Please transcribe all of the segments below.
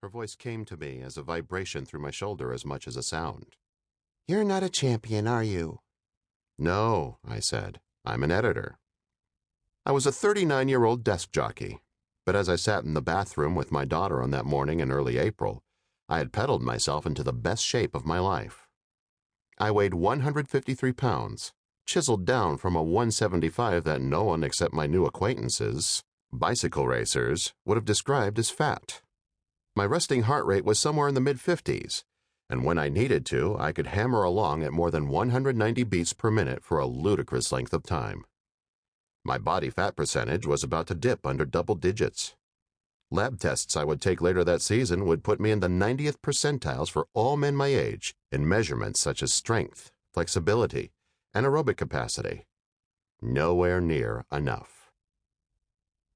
Her voice came to me as a vibration through my shoulder as much as a sound. "You're not a champion, are you?" "No," I said. "I'm an editor." I was a 39-year-old desk jockey, but as I sat in the bathroom with my daughter on that morning in early April, I had pedaled myself into the best shape of my life. I weighed 153 pounds, chiseled down from a 175 that no one except my new acquaintances, bicycle racers, would have described as fat. My resting heart rate was somewhere in the mid-50s, and when I needed to, I could hammer along at more than 190 beats per minute for a ludicrous length of time. My body fat percentage was about to dip under double digits. Lab tests I would take later that season would put me in the 90th percentiles for all men my age in measurements such as strength, flexibility, and aerobic capacity. Nowhere near enough.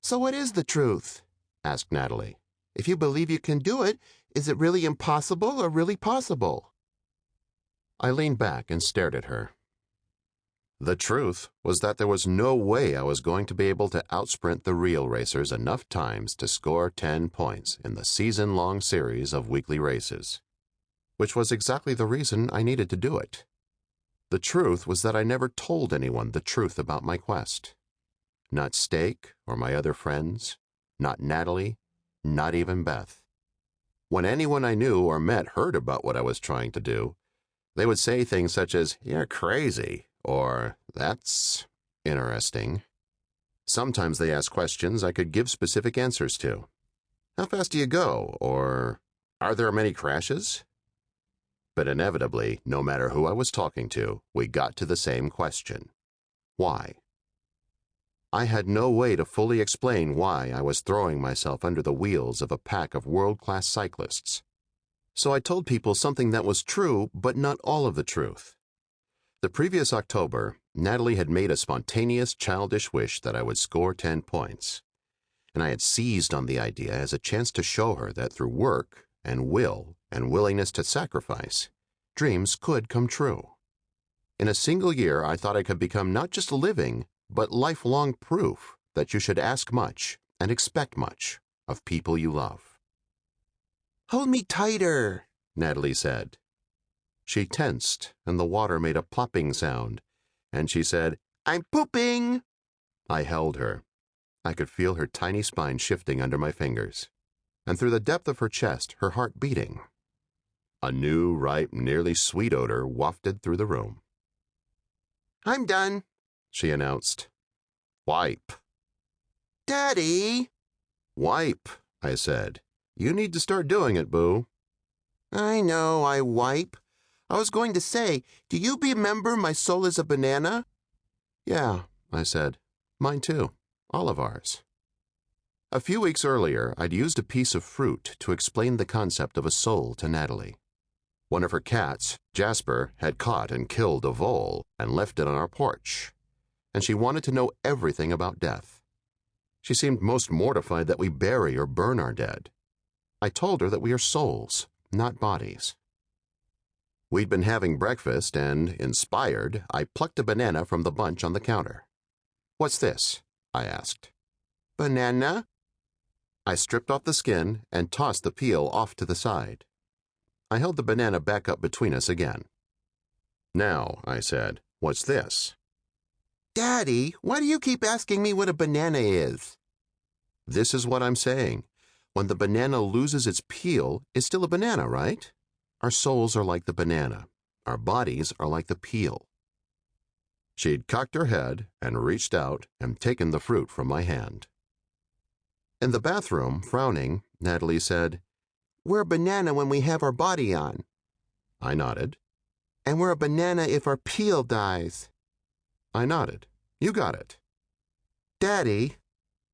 "So what is the truth?" asked Natalie. "If you believe you can do it, is it really impossible or really possible?" I leaned back and stared at her. The truth was that there was no way I was going to be able to outsprint the real racers enough times to score 10 points in the season-long series of weekly races, which was exactly the reason I needed to do it. The truth was that I never told anyone the truth about my quest. Not Steak or my other friends, not Natalie, not even Beth. When anyone I knew or met heard about what I was trying to do, they would say things such as, "You're crazy," or "That's interesting." Sometimes they asked questions I could give specific answers to. "How fast do you go?" or "Are there many crashes?" But inevitably, no matter who I was talking to, we got to the same question. Why? I had no way to fully explain why I was throwing myself under the wheels of a pack of world-class cyclists. So I told people something that was true, but not all of the truth. The previous October, Natalie had made a spontaneous, childish wish that I would score 10 points, and I had seized on the idea as a chance to show her that through work and will and willingness to sacrifice, dreams could come true. In a single year, I thought I could become not just living, but lifelong proof that you should ask much and expect much of people you love. "Hold me tighter," Natalie said. She tensed, and the water made a plopping sound, and she said, "I'm pooping." I held her. I could feel her tiny spine shifting under my fingers, and through the depth of her chest, her heart beating. A new, ripe, nearly sweet odor wafted through the room. "I'm done," she announced. "Wipe." "Daddy." "Wipe," I said. "You need to start doing it, Boo." "I know, I wipe. I was going to say, do you remember my soul is a banana?" "Yeah," I said. "Mine too. All of ours." A few weeks earlier, I'd used a piece of fruit to explain the concept of a soul to Natalie. One of her cats, Jasper, had caught and killed a vole and left it on our porch, and she wanted to know everything about death. She seemed most mortified that we bury or burn our dead. I told her that we are souls, not bodies. We'd been having breakfast, and, inspired, I plucked a banana from the bunch on the counter. "What's this?" I asked. "Banana?" I stripped off the skin and tossed the peel off to the side. I held the banana back up between us again. "Now," I said, "what's this?" "Daddy, why do you keep asking me what a banana is?" This is what I'm saying. When the banana loses its peel, it's still a banana, right? Our souls are like the banana. Our bodies are like the peel. She'd cocked her head and reached out and taken the fruit from my hand. In the bathroom, frowning, Natalie said, "We're a banana when we have our body on." I nodded. "And we're a banana if our peel dies." I nodded. You got it. "Daddy."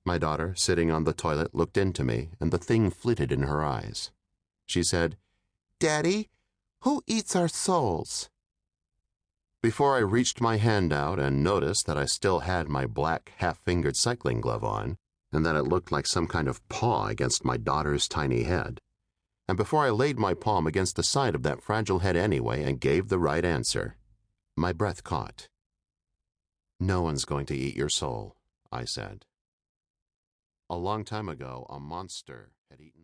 My daughter, sitting on the toilet, looked into me, and the thing flitted in her eyes. She said, "Daddy, who eats our souls?" Before I reached my hand out and noticed that I still had my black, half-fingered cycling glove on, and that it looked like some kind of paw against my daughter's tiny head, and before I laid my palm against the side of that fragile head anyway and gave the right answer, my breath caught. "No one's going to eat your soul," I said. A long time ago, a monster had eaten